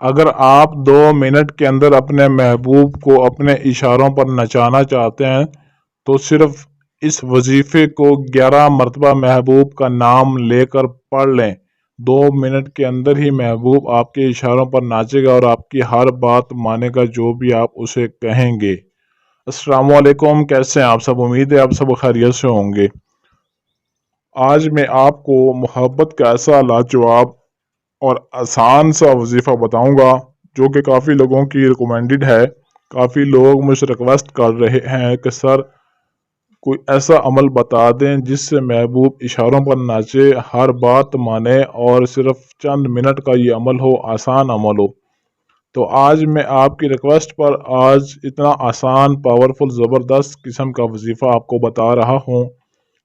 اگر آپ 2 منٹ کے اندر اپنے محبوب کو اپنے اشاروں پر نچانا چاہتے ہیں تو صرف اس وظیفے کو 11 مرتبہ محبوب کا نام لے کر پڑھ لیں۔ 2 منٹ کے اندر ہی محبوب آپ کے اشاروں پر ناچے گا اور آپ کی ہر بات مانے گا جو بھی آپ اسے کہیں گے۔ السلام علیکم، کیسے ہیں آپ سب؟ امید ہے آپ سب خیریت سے ہوں گے۔ آج میں آپ کو محبت کا ایسا لاجواب اور آسان سا وظیفہ بتاؤں گا جو کہ کافی لوگوں کی ریکمینڈڈ ہے۔ کافی لوگ مجھ سے ریکویسٹ کر رہے ہیں کہ سر کوئی ایسا عمل بتا دیں جس سے محبوب اشاروں پر ناچے، ہر بات مانے اور صرف چند منٹ کا یہ عمل ہو، آسان عمل ہو۔ تو آج میں آپ کی ریکویسٹ پر آج اتنا آسان، پاورفل، زبردست قسم کا وظیفہ آپ کو بتا رہا ہوں،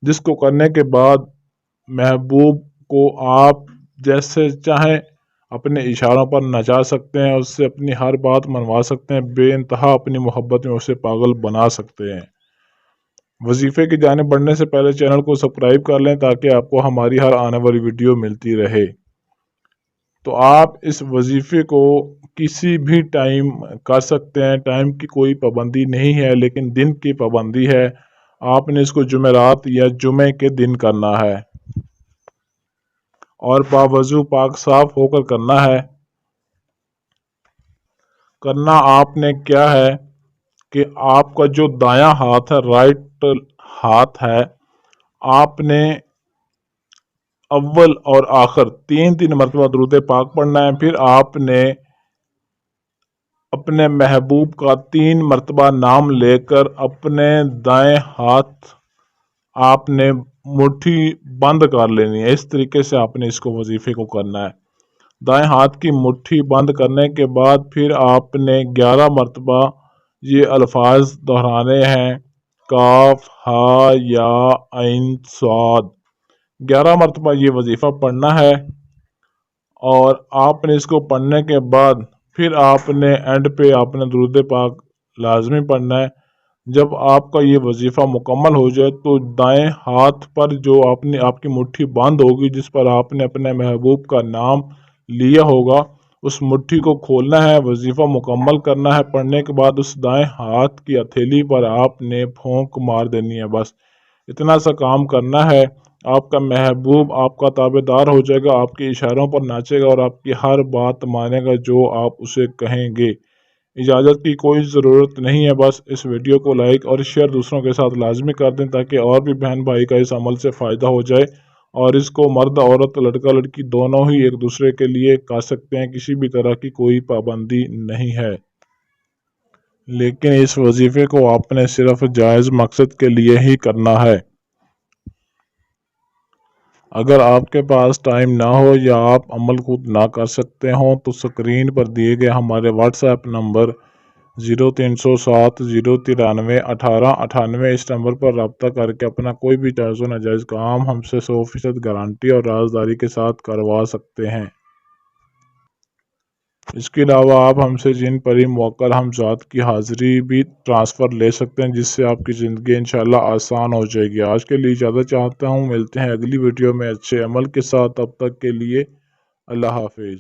جس کو کرنے کے بعد محبوب کو آپ جیسے چاہیں اپنے اشاروں پر نچا سکتے ہیں، اس سے اپنی ہر بات منوا سکتے ہیں، بے انتہا اپنی محبت میں اسے پاگل بنا سکتے ہیں۔ وظیفے کی جانب بڑھنے سے پہلے چینل کو سبسکرائب کر لیں تاکہ آپ کو ہماری ہر آنے والی ویڈیو ملتی رہے۔ تو آپ اس وظیفے کو کسی بھی ٹائم کر سکتے ہیں، ٹائم کی کوئی پابندی نہیں ہے، لیکن دن کی پابندی ہے۔ آپ نے اس کو جمعرات یا جمعے کے دن کرنا ہے اور باوضو پاک صاف ہو کر کرنا ہے۔ کرنا آپ نے کیا ہے کہ آپ کا جو دایاں ہاتھ ہے، رائٹ ہاتھ ہے، آپ نے اول اور آخر 3 مرتبہ درود پاک پڑھنا ہے۔ پھر آپ نے اپنے محبوب کا 3 مرتبہ نام لے کر اپنے دائیں ہاتھ آپ نے مٹھی بند کر لینی ہے۔ اس طریقے سے آپ نے اس کو وظیفے کو کرنا ہے۔ دائیں ہاتھ کی مٹھی بند کرنے کے بعد پھر آپ نے 11 مرتبہ یہ الفاظ دہرانے ہیں، کاف ہا یا عین صاد۔ 11 مرتبہ یہ وظیفہ پڑھنا ہے اور آپ نے اس کو پڑھنے کے بعد پھر آپ نے اینڈ پہ آپ نے درود پاک لازمی پڑھنا ہے۔ جب آپ کا یہ وظیفہ مکمل ہو جائے تو دائیں ہاتھ پر جو آپ کی مٹھی بند ہوگی، جس پر آپ نے اپنے محبوب کا نام لیا ہوگا، اس مٹھی کو کھولنا ہے، وظیفہ مکمل کرنا ہے۔ پڑھنے کے بعد اس دائیں ہاتھ کی ہتھیلی پر آپ نے پھونک مار دینی ہے۔ بس اتنا سا کام کرنا ہے، آپ کا محبوب آپ کا تابع دار ہو جائے گا، آپ کے اشاروں پر ناچے گا اور آپ کی ہر بات مانے گا جو آپ اسے کہیں گے۔ اجازت کی کوئی ضرورت نہیں ہے، بس اس ویڈیو کو لائک اور شیئر دوسروں کے ساتھ لازمی کر دیں تاکہ اور بھی بہن بھائی کا اس عمل سے فائدہ ہو جائے، اور اس کو مرد عورت، لڑکا لڑکی دونوں ہی ایک دوسرے کے لیے کر سکتے ہیں۔ کسی بھی طرح کی کوئی پابندی نہیں ہے، لیکن اس وظیفے کو آپ نے صرف جائز مقصد کے لیے ہی کرنا ہے۔ اگر آپ کے پاس ٹائم نہ ہو یا آپ عمل خود نہ کر سکتے ہوں تو اسکرین پر دیے گئے ہمارے واٹس ایپ نمبر 0307 093 1898 اس نمبر پر رابطہ کر کے اپنا کوئی بھی جائز و ناجائز کام ہم سے 100% گارنٹی اور رازداری کے ساتھ کروا سکتے ہیں۔ اس کے علاوہ آپ ہم سے جن پری موکل ہم ذات کی حاضری بھی ٹرانسفر لے سکتے ہیں، جس سے آپ کی زندگی انشاءاللہ آسان ہو جائے گی۔ آج کے لیے اجازت چاہتا ہوں، ملتے ہیں اگلی ویڈیو میں اچھے عمل کے ساتھ، تب تک کے لیے اللہ حافظ۔